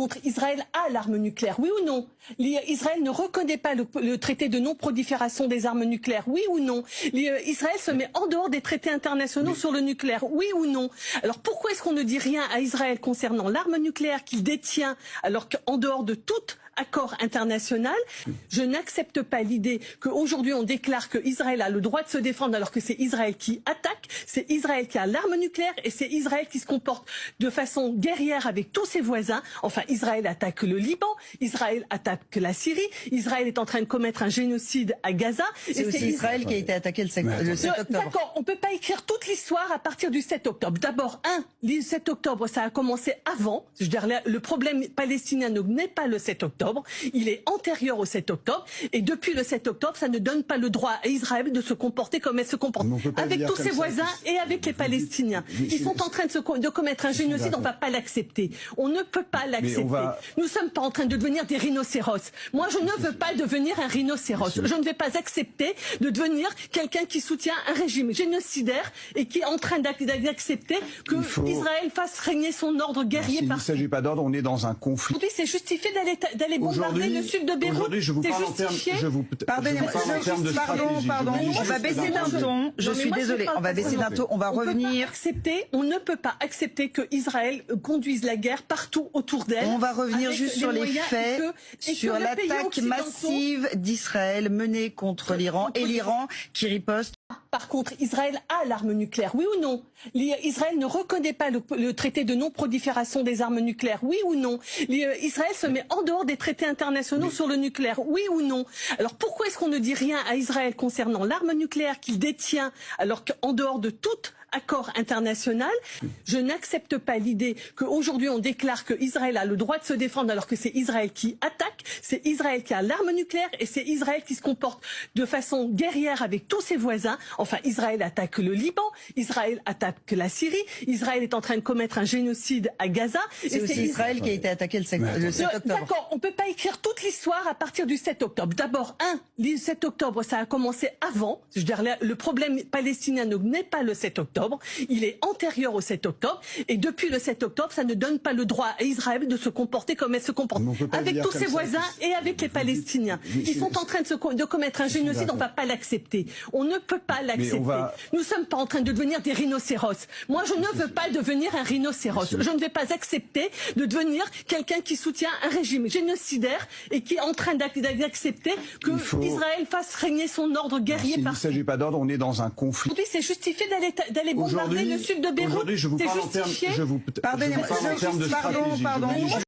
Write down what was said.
contre, Israël a l'arme nucléaire, oui ou non? Israël ne reconnaît pas le traité de non-prolifération des armes nucléaires, oui ou non? Israël se met en dehors des traités internationaux sur le nucléaire, oui ou non? Alors pourquoi est-ce qu'on ne dit rien à Israël concernant l'arme nucléaire qu'il détient, alors qu'en dehors de toute accord international, je n'accepte pas l'idée qu'aujourd'hui on déclare qu'Israël a le droit de se défendre alors que c'est Israël qui attaque, c'est Israël qui a l'arme nucléaire et c'est Israël qui se comporte de façon guerrière avec tous ses voisins. Enfin, Israël attaque le Liban, Israël attaque la Syrie, Israël est en train de commettre un génocide à Gaza. C'est aussi Israël qui a été attaqué le 7 octobre. D'accord, on ne peut pas écrire toute l'histoire à partir du 7 octobre. D'abord, le 7 octobre, ça a commencé avant. Je veux dire, le problème palestinien n'est pas le 7 octobre. Il est antérieur au 7 octobre. Et depuis le 7 octobre, ça ne donne pas le droit à Israël de se comporter comme elle se comporte. Avec tous ses voisins et avec les Palestiniens. Ils sont en train de commettre un génocide, on ne va pas l'accepter. On ne peut pas l'accepter. Nous ne sommes pas en train de devenir des rhinocéros. Moi, je ne veux pas devenir un rhinocéros. Je ne vais pas accepter de devenir quelqu'un qui soutient un régime génocidaire et qui est en train d'accepter que Israël fasse régner son ordre guerrier partout. Il ne s'agit pas d'ordre, on est dans un conflit. Aujourd'hui, c'est justifié d'aller bombarder le sud de Beyrouth. Aujourd'hui, je vous parle en termes de stratégie. Pardon, on va baisser d'un ton. Je suis désolée, on va baisser d'un ton. On va revenir. On ne peut pas accepter que Israël conduise la guerre partout autour d'elle. On va revenir juste sur les faits, sur l'attaque massive d'Israël menée contre l'Iran et l'Iran qui riposte. Par contre, Israël a l'arme nucléaire, oui ou non? Israël ne reconnaît pas le traité de non-prolifération des armes nucléaires, oui ou non? Israël se met en dehors des traités internationaux sur le nucléaire, oui ou non? Alors pourquoi est-ce qu'on ne dit rien à Israël concernant l'arme nucléaire qu'il détient, alors qu'en dehors de toute accord international, je n'accepte pas l'idée qu'aujourd'hui on déclare qu'Israël a le droit de se défendre alors que c'est Israël qui attaque, c'est Israël qui a l'arme nucléaire et c'est Israël qui se comporte de façon guerrière avec tous ses voisins. Enfin, Israël attaque le Liban, Israël attaque la Syrie, Israël est en train de commettre un génocide à Gaza. C'est aussi Israël qui a été attaqué le 7 octobre. D'accord, on ne peut pas écrire toute l'histoire à partir du 7 octobre. D'abord, le 7 octobre, ça a commencé avant. Je veux dire, le problème palestinien n'est pas le 7 octobre. Il est antérieur au 7 octobre et depuis le 7 octobre, ça ne donne pas le droit à Israël de se comporter comme elle se comporte avec tous ses voisins et avec les Palestiniens. Ils sont en train de commettre un génocide, on ne va pas l'accepter. On ne peut pas l'accepter. Nous ne sommes pas en train de devenir des rhinocéros. Moi, je ne veux pas devenir un rhinocéros. Je ne vais pas accepter de devenir quelqu'un qui soutient un régime génocidaire et qui est en train d'accepter que Israël fasse régner son ordre guerrier partout. Il ne s'agit pas d'ordre, on est dans un conflit. Aujourd'hui, c'est justifié d'aller bombarder le sud de Beyrouth. Aujourd'hui, je vous parle en termes de stratégie.